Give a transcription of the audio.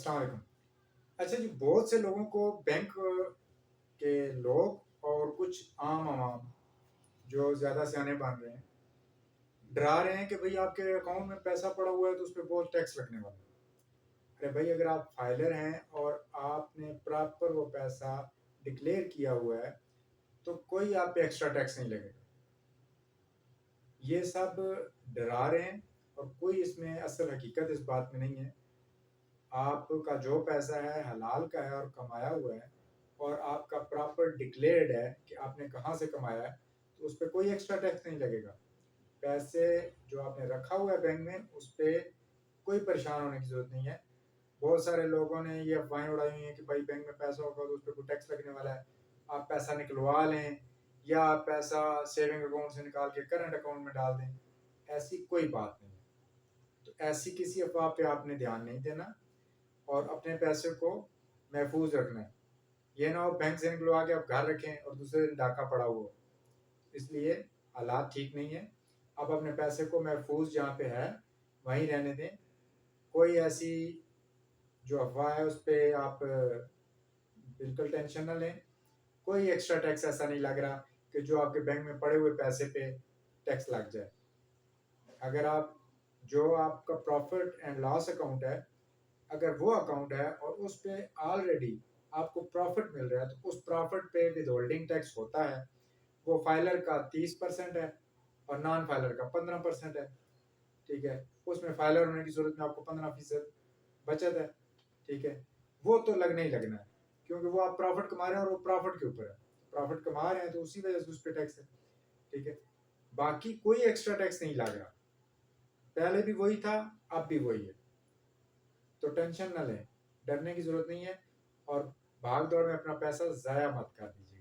अस्सलाम वालेकुम। अच्छा जी, बहुत से लोगों को बैंक के लोग और कुछ आम आवाम जो ज़्यादा सियाने बन रहे हैं, डरा रहे हैं कि भई आपके अकाउंट में पैसा पड़ा हुआ है तो उस पे बहुत टैक्स लगने वाला है। अरे भाई, अगर आप फाइलर हैं और आपने प्रॉपर वो पैसा डिक्लेयर किया हुआ है, तो कोई आप पे एक्स्ट्रा टैक्स नहीं लगेगा। ये सब डरा रहे हैं और कोई इसमें असल हकीकत इस बात में नहीं है। आपका जो पैसा है हलाल का है और कमाया हुआ है, और आपका प्रॉपर डिक्लेयर्ड है कि आपने कहाँ से कमाया है, तो उस पे कोई एक्स्ट्रा टैक्स नहीं लगेगा। पैसे जो आपने रखा हुआ है बैंक में, उस पे कोई परेशान होने की ज़रूरत नहीं है। बहुत सारे लोगों ने ये अफ़वाहें उड़ाई हुई हैं कि भाई बैंक में पैसा होगा तो उस पे कोई टैक्स लगने वाला है, आप पैसा निकलवा लें या आप पैसा सेविंग अकाउंट से निकाल के करंट अकाउंट में डाल दें। ऐसी कोई बात नहीं है। तो ऐसी किसी अफ़वाह पे आपने ध्यान नहीं देना और अपने पैसे को महफूज रखना है। ये ना हो बैंक से निकलवा के आप घर रखें और दूसरे दिन डाका पड़ा हुआ हो। इसलिए हालात ठीक नहीं है। आप अपने पैसे को महफूज जहाँ पे है वहीं रहने दें। कोई ऐसी जो अफवाह है उस पे आप बिल्कुल टेंशन ना लें। कोई एक्स्ट्रा टैक्स ऐसा नहीं लग रहा कि जो आपके बैंक में पड़े हुए पैसे पे टैक्स लग जाए। अगर आप जो आपका प्रॉफिट एंड लॉस अकाउंट है, अगर वो अकाउंट है और उस पे ऑलरेडी आपको प्रॉफिट मिल रहा है, तो उस प्रॉफिट पे विदहोल्डिंग टैक्स होता है। वो फाइलर का 30% है और नॉन फाइलर का 15% है। ठीक है, उसमें फाइलर होने की सूरत में आपको 15% बचत है। ठीक है, वो तो लगना ही लगना है, क्योंकि वो आप प्रॉफिट कमा रहे हैं और वो प्रॉफिट के ऊपर है। प्रॉफिट कमा रहे हैं तो उसी वजह से उस पर टैक्स है। ठीक है, बाकी कोई एक्स्ट्रा टैक्स नहीं लग रहा। पहले भी वही था, अब भी वही है। तो टेंशन ना लें, डरने की जरूरत नहीं है और भाग दौड़ में अपना पैसा ज़ाया मत कर दीजिए।